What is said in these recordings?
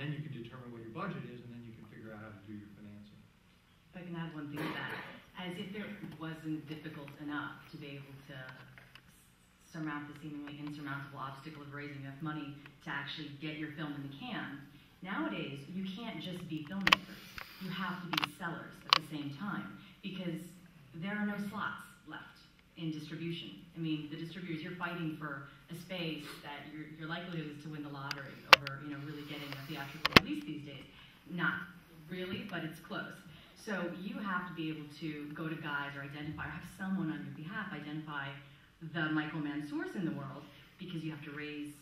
then you can determine what your budget is, and then you can figure out how to do your financing. If I can add one thing to that, as if it wasn't difficult enough to be able to surmount the seemingly insurmountable obstacle of raising enough money to actually get your film in the can, nowadays you can't just be filmmakers. You have to be sellers at the same time, because there are no slots left in distribution. I mean, the distributors, you're fighting for a space that your likelihood is to win the lottery over, really getting a theatrical release these days. Not really, but it's close. So you have to be able to go to guys or identify, or have someone on your behalf identify the Michael Mansours in the world, because you have to raise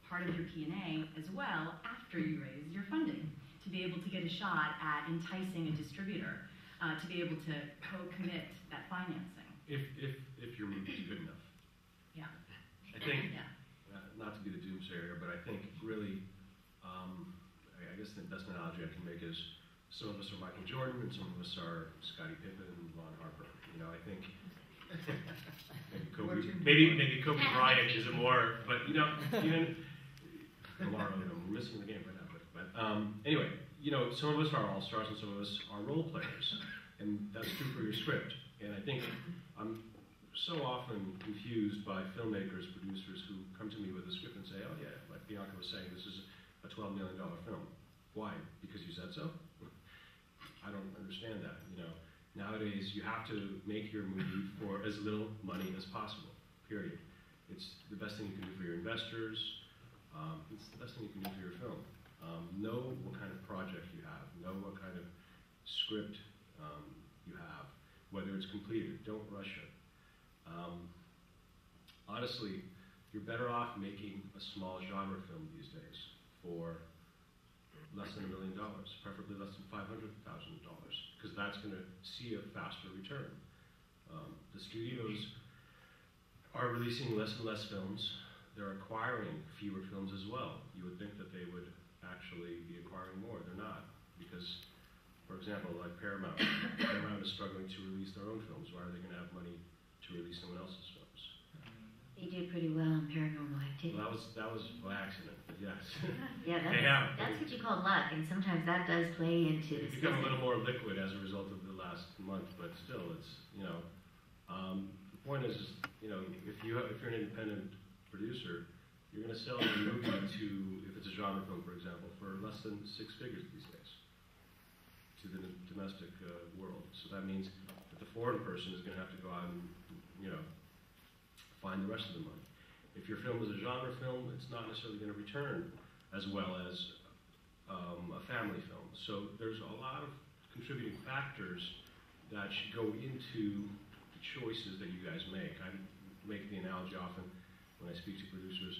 part of your P&A as well after you raise your funding to be able to get a shot at enticing a distributor to be able to co-commit that financing. If your movie is good enough. Yeah. I think, not to be the doomsayer, but I think really, I guess the best analogy I can make is some of us are Michael Jordan and some of us are Scottie Pippen and Ron Harper. I think maybe Kobe Bryant is a more, but even Lamar, we're missing the game right now. But anyway, some of us are all stars and some of us are role players, and that's true for your script. And I think I'm so often confused by filmmakers, producers who come to me with a script and say, "Oh yeah, like Bianca was saying, this is a $12 million film. Why? Because you said so?" I don't understand that. Nowadays you have to make your movie for as little money as possible. Period. It's the best thing you can do for your investors. It's the best thing you can do for your film. Know what kind of project you have. Know what kind of script you have. Whether it's completed. Don't rush it. Honestly, you're better off making a small genre film these days for less than $1 million, preferably less than $500,000, because that's going to see a faster return. The studios are releasing less and less films. They're acquiring fewer films as well. You would think that they would actually be acquiring more. They're not, because, for example, like Paramount is struggling to release their own films. Why are they going to have money to release someone else's films? They did pretty well on Paranormal Activity. Well, that was by accident, but yes. Yeah, that's what you call luck, and sometimes that does play into it's become a little more liquid as a result of the last month, but still, it's the point is if you're an independent producer, you're going to sell your movie to, if it's a genre film, for example, for less than 6 figures these days to the domestic world. So that means that the foreign person is going to have to go out and find the rest of the money. If your film is a genre film, it's not necessarily going to return as well as a family film. So there's a lot of contributing factors that should go into the choices that you guys make. I make the analogy often when I speak to producers.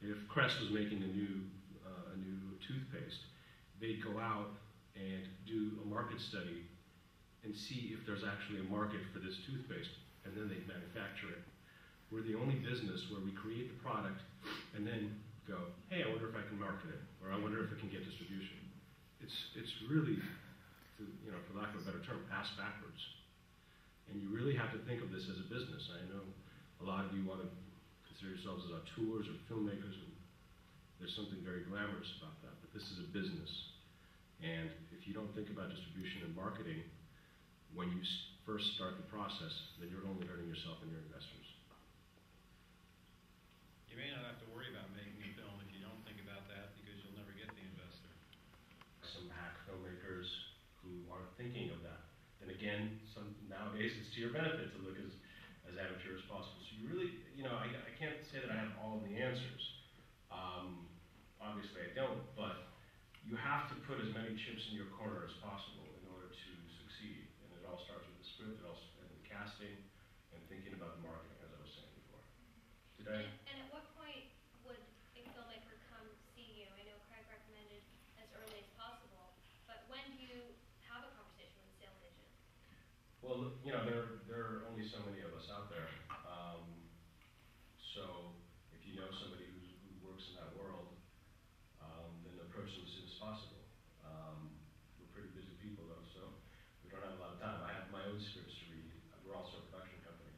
If Crest was making a new toothpaste, they'd go out and do a market study and see if there's actually a market for this toothpaste, and then they manufacture it. We're the only business where we create the product and then go, hey, I wonder if I can market it, or I wonder if it can get distribution. It's really, for lack of a better term, ass backwards. And you really have to think of this as a business. I know a lot of you want to consider yourselves as auteurs or filmmakers, and there's something very glamorous about that, but this is a business. And if you don't think about distribution and marketing, when you first start the process, then you're only hurting yourself and your investors. You may not have to worry about making a film if you don't think about that, because you'll never get the investor. Some hack filmmakers who aren't thinking of that. And again, nowadays it's to your benefit to look as amateur as possible. So you really, I can't say that I have all of the answers. Obviously I don't, but you have to put as many chips in your corner as possible in order to succeed. And it all starts with the script, and the casting, and thinking about the marketing, as I was saying before. And at what point would a filmmaker come see you? I know Craig recommended as early as possible, but when do you have a conversation with a sales agent? Well, there are only so many of us out there. So if you know somebody who works in that world, then approach them as soon as possible. We're pretty busy people, though, so we don't have a lot of time. I have my own scripts to read. We're also a production company,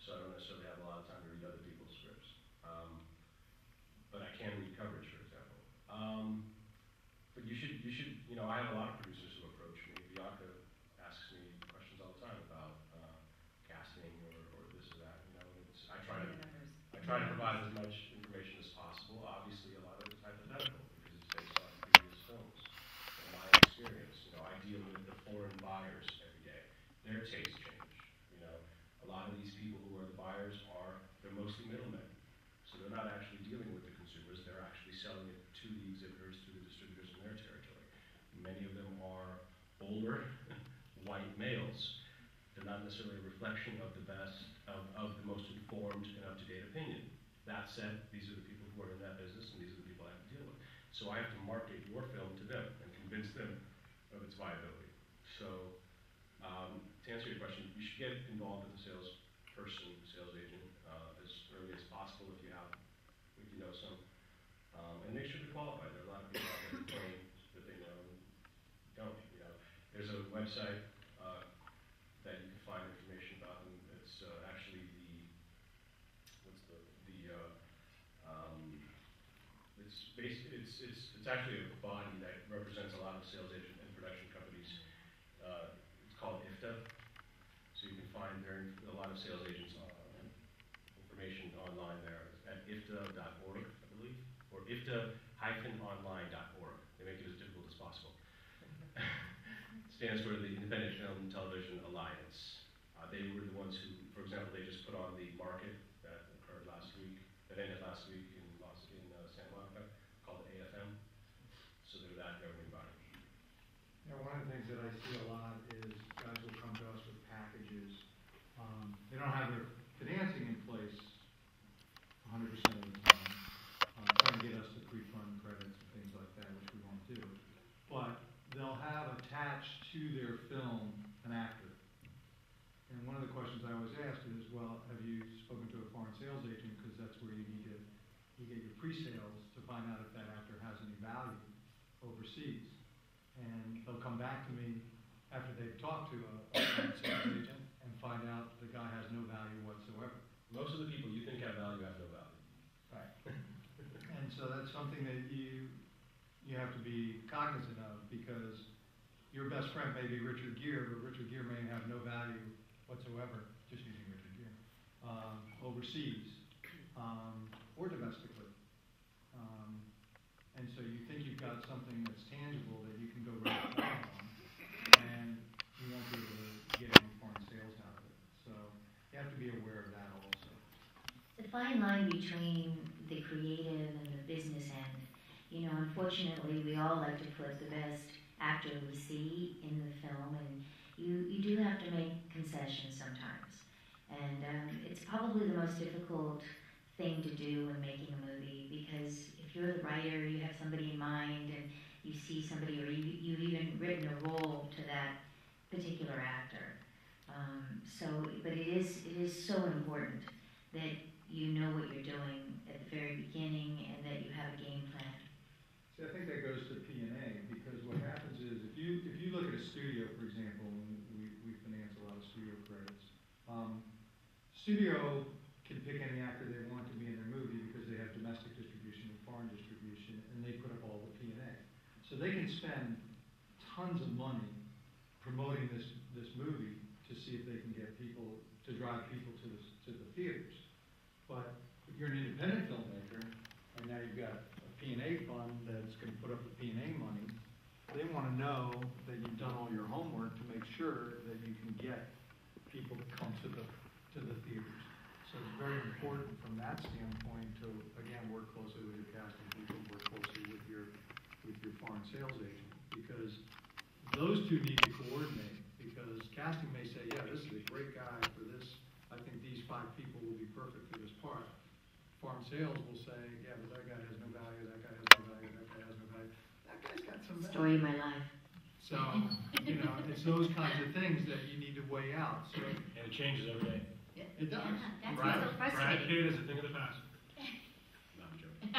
so I don't necessarily have a lot of time to read other people's scripts. But I can read coverage I have a lot of producers who approach me. Bianca asks me questions all the time about casting or this or that. I try to provide as much information as possible. Obviously, a lot of it's hypothetical because it's based on previous films and my experience. I deal with the foreign buyers every day. Their tastes change. A lot of these people who are the buyers they're mostly middlemen. So they're not actually dealing with the consumers. They're actually selling it to the exhibitors, to the distributors in their territory. Many of them are older, white males. They're not necessarily a reflection of the best, of the most informed and up-to-date opinion. That said, these are the people who are in that business, and these are the people I have to deal with. So I have to market your film to them and convince them of its viability. So to answer your question, you should get involved with the salesperson, sales agent, as early as possible if you know some. And make sure they're qualified. There are a lot of people out there who claim that they know and don't. There's a website that you can find information about them. It's actually it's actually a body that represents a lot of sales agent and production companies. It's called IFTA. So you can find a lot of sales agents information online there at ifta.org, I believe, or ifta-online.org. They make it as difficult as possible. Stands for the Independent Film and Television Alliance. They were the ones who, for example, they just put on the market that ended last week in Santa Monica, called the AFM. So they're that governing body. One of the things that I see a lot is guys will come to us with packages. They don't have their financing in place 100% of the time, trying to get us to pre-fund credits and things like that, which we won't do. But they'll have attached to their film an actor. And one of the questions I always ask is, well, have you spoken to a foreign sales agent? Because that's where you get your pre-sales to find out if that actor has any value overseas. And they'll come back to me after they've talked to a foreign sales agent and find out the guy has no value whatsoever. Most of the people you think have value have no value. Right. And so that's something that you have to be cognizant of, because your best friend may be Richard Gere, but Richard Gere may have no value whatsoever, just using Richard Gere, overseas or domestically. And so you think you've got something that's tangible that you can go right on, and you won't be able to get any foreign sales out of it. So you have to be aware of that also. The fine line between the creative and the business end. Unfortunately, we all like to put the best actor we see in the film, and you do have to make concessions sometimes. And it's probably the most difficult thing to do when making a movie, because if you're the writer, you have somebody in mind, and you see somebody, or you've even written a role to that particular actor. But it is so important that you know what you're doing at the very beginning and that you have a game plan. See, I think that goes to P&A, because what happens is, if you look at a studio, for example, and we finance a lot of studio credits, studio can pick any actor they want to be in their movie because they have domestic distribution and foreign distribution, and they put up all the P&A. So they can spend tons of money promoting this movie to see if they can get people, to drive people to the theaters. But if you're an independent filmmaker, and now you've got a P&A fund that's going to put up the P&A money, they want to know that you've done all your homework to make sure that you can get people to come to the theaters. So it's very important from that standpoint to, again, work closely with your casting people, work closely with your foreign sales agent, because those two need to coordinate. Because casting may say, yeah, this is a great guy for this. I think these 5 people will be perfect for this part. Foreign sales will say, yeah, but that guy has no value, that guy has no value, that guy has no value. That guy's got some value. Story of my life. So, it's those kinds of things that you need to weigh out. So, And it changes every day. it does. That's Brad so frustrating. Pitt is a thing of the past. No, I'm joking.